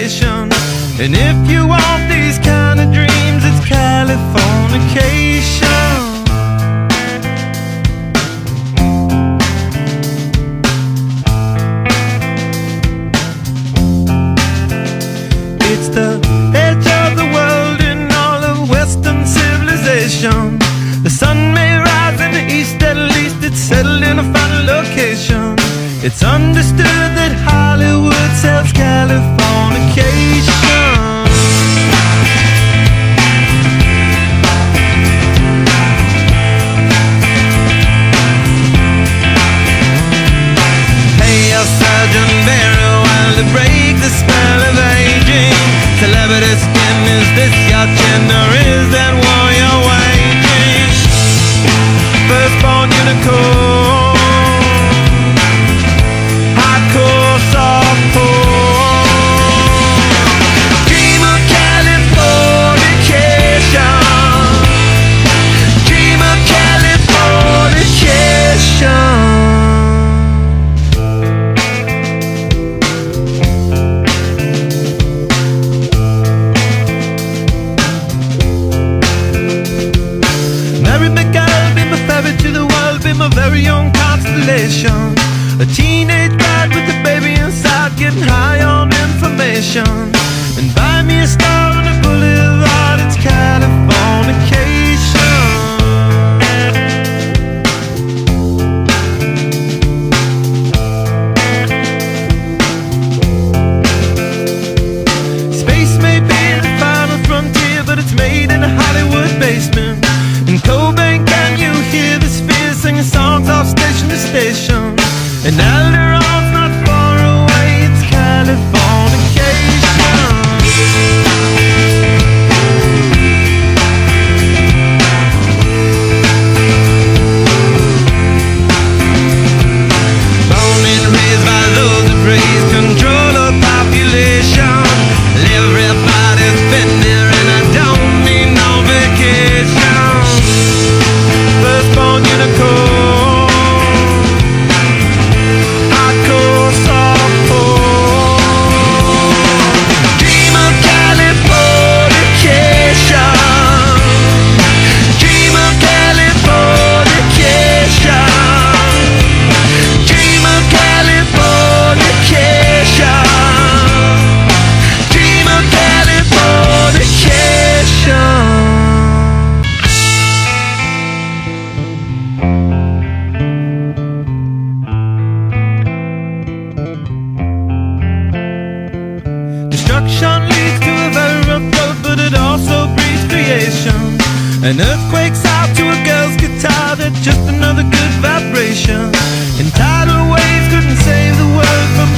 vacation. And if you want these kind of dreams, it's Californication. It's the edge of the world in all of Western civilization. The sun may rise in the east, at least it's settled in a final location. It's understood that Hollywood sells Californication. Hey, your surgeon very well to break the spell of aging. Celebrity skin, is this your chin, or is that war you're waging? Firstborn unicorn, hardcore softcore. Dream of Californication. Dream of Californication. To the world, be my very own constellation. A teenage bride with a baby inside, getting high on information. And buy me a star on a boulevard, it's Californication. Space may be the final frontier, but it's made in a Hollywood basement. In Cobain, can you hear the spheres singing songs off station to station? And Alderon's not far away, it's Californication. Born and raised by those that praise control of population. Everybody's been there and I don't need no vacation. Firstborn unicorn, hardcore softcore. Dream of Californication. Dream of Californication. Dream of Californication. Dream of Californication. Destruction leads to a very rough road, but it also breeds creation. An earthquake's out to a girl's guitar, that's just another good vibration. And tidal waves couldn't save the world from